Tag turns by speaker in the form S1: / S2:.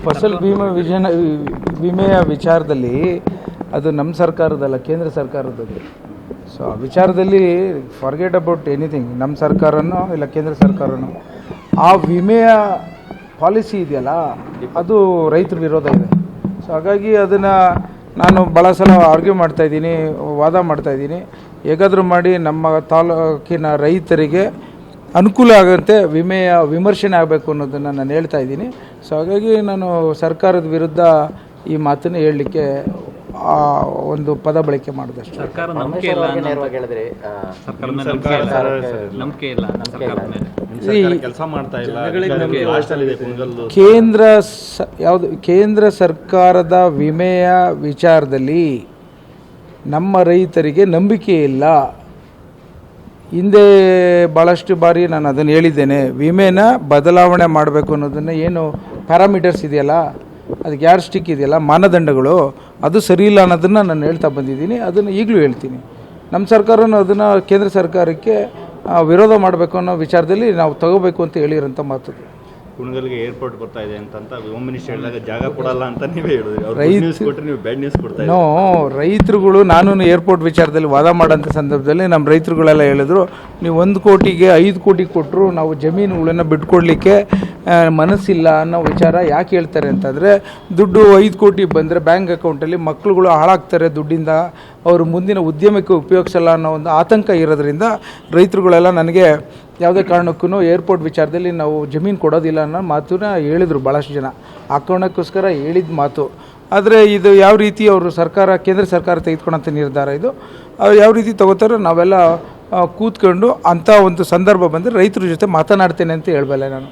S1: ಫಸಲ್ ವಿಮೆಯ ವಿಚಾರದಲ್ಲಿ ಅದು ನಮ್ಮ ಸರ್ಕಾರದಲ್ಲ, ಕೇಂದ್ರ ಸರ್ಕಾರದ್ದು. ಸೊ ಆ ವಿಚಾರದಲ್ಲಿ ಫಾರ್ಗೆಟ್ ಅಬೌಟ್ ಎನಿಥಿಂಗ್. ನಮ್ಮ ಸರ್ಕಾರನೋ ಇಲ್ಲ ಕೇಂದ್ರ ಸರ್ಕಾರನೋ ಆ ವಿಮೆಯ ಪಾಲಿಸಿ ಇದೆಯಲ್ಲ ಅದು ರೈತರ ವಿರೋಧ ಇದೆ. ಸೊ ಹಾಗಾಗಿ ಅದನ್ನು ನಾನು ಭಾಳ ಸಲ ಆರ್ಗ್ಯೂ ಮಾಡ್ತಾಯಿದ್ದೀನಿ, ವಾದ ಮಾಡ್ತಾಯಿದ್ದೀನಿ. ಹೇಗಾದರೂ ಮಾಡಿ ನಮ್ಮ ತಾಲೂಕಿನ ರೈತರಿಗೆ ಅನುಕೂಲ ಆಗುತ್ತೆ ವಿಮೆಯ ವಿಮರ್ಶನೆ ಆಗಬೇಕು ಅನ್ನೋದನ್ನು ನಾನು ಹೇಳ್ತಾ ಇದ್ದೀನಿ. ಸೊ ಹಾಗಾಗಿ ನಾನು ಸರ್ಕಾರದ ವಿರುದ್ಧ ಈ ಮಾತನ್ನು ಹೇಳಲಿಕ್ಕೆ ಒಂದು ಪದ ಬಳಕೆ ಮಾಡಿದಷ್ಟು. ಕೇಂದ್ರ ಸರ್ಕಾರದ ವಿಮೆಯ ವಿಚಾರದಲ್ಲಿ ನಮ್ಮ ರೈತರಿಗೆ ನಂಬಿಕೆ ಇಲ್ಲ. ಹಿಂದೆ ಭಾಳಷ್ಟು ಬಾರಿ ನಾನು ಅದನ್ನು ಹೇಳಿದ್ದೇನೆ. ವಿಮೆನ ಬದಲಾವಣೆ ಮಾಡಬೇಕು ಅನ್ನೋದನ್ನು ಏನು ಪ್ಯಾರಾಮೀಟರ್ಸ್ ಇದೆಯಲ್ಲ, ಅದಕ್ಕೆ ಯಾರು ಸ್ಟಿಕ್ ಇದೆಯಲ್ಲ, ಮಾನದಂಡಗಳು, ಅದು ಸರಿ ಇಲ್ಲ ಅನ್ನೋದನ್ನು ನಾನು ಹೇಳ್ತಾ ಬಂದಿದ್ದೀನಿ. ಅದನ್ನು ಈಗಲೂ ಹೇಳ್ತೀನಿ. ನಮ್ಮ ಸರ್ಕಾರನೂ ಅದನ್ನು ಕೇಂದ್ರ ಸರ್ಕಾರಕ್ಕೆ ವಿರೋಧ ಮಾಡಬೇಕು ಅನ್ನೋ ವಿಚಾರದಲ್ಲಿ ನಾವು ತಗೋಬೇಕು ಅಂತ ಹೇಳಿರೋಂಥ ಮಾತು.
S2: ಕುಣಗಲ್ಗೆ ಏರ್ಪೋರ್ಟ್ ಬರ್ತಾ ಇದೆ ಅಂತ ಹೋಮ್ ಮಿನಿಸ್ಟರ್ ಹೇಳಿದಾಗ ಜಾಗ ಕೊಡಲ್ಲ ಅಂತ ನೀವೇ ಹೇಳಿದ್ರಿ. ನೀವು ಬ್ಯಾಡ್ ನ್ಯೂಸ್ ಕೊಡ್ತಾ ಇದ್ದೀರಿ.
S1: ರೈತರುಗಳು, ನಾನು ಏರ್ಪೋರ್ಟ್ ವಿಚಾರದಲ್ಲಿ ವಾದ ಮಾಡೋಂಥ ಸಂದರ್ಭದಲ್ಲಿ ನಮ್ಮ ರೈತರುಗಳೆಲ್ಲ ಹೇಳಿದ್ರು, ನೀವು 1 ಕೋಟಿಗೆ 5 ಕೋಟಿ ಕೊಟ್ಟರು ನಾವು ಜಮೀನುಗಳನ್ನು ಬಿಟ್ಕೊಡ್ಲಿಕ್ಕೆ ಮನಸ್ಸಿಲ್ಲ ಅನ್ನೋ ವಿಚಾರ ಯಾಕೆ ಹೇಳ್ತಾರೆ ಅಂತಂದರೆ, ದುಡ್ಡು 5 ಕೋಟಿ ಬಂದರೆ ಬ್ಯಾಂಕ್ ಅಕೌಂಟಲ್ಲಿ ಮಕ್ಕಳುಗಳು ಹಾಳಾಗ್ತಾರೆ, ದುಡ್ಡಿಂದ ಅವರು ಮುಂದಿನ ಉದ್ಯಮಕ್ಕೆ ಉಪಯೋಗಿಸಲ್ಲ ಅನ್ನೋ ಒಂದು ಆತಂಕ ಇರೋದ್ರಿಂದ ರೈತರುಗಳೆಲ್ಲ ನನಗೆ ಯಾವುದೇ ಕಾರಣಕ್ಕೂ ಏರ್ಪೋರ್ಟ್ ವಿಚಾರದಲ್ಲಿ ನಾವು ಜಮೀನು ಕೊಡೋದಿಲ್ಲ ಅನ್ನೋ ಮಾತನ್ನ ಹೇಳಿದರು ಭಾಳಷ್ಟು ಜನ. ಆ ಕಾರಣಕ್ಕೋಸ್ಕರ ಹೇಳಿದ ಮಾತು. ಆದರೆ ಇದು ಯಾವ ರೀತಿ ಅವರು ಕೇಂದ್ರ ಸರ್ಕಾರ ತೆಗೆದುಕೊಳ್ಳೋಂಥ ನಿರ್ಧಾರ ಇದು, ಅವ್ರು ಯಾವ ರೀತಿ ತಗೋತಾರೋ ನಾವೆಲ್ಲ ಕೂತ್ಕೊಂಡು ಅಂಥ ಒಂದು ಸಂದರ್ಭ ಬಂದರೆ ರೈತರ ಜೊತೆ ಮಾತನಾಡ್ತೇನೆ ಅಂತ ಹೇಳಬಲ್ಲೆ ನಾನು.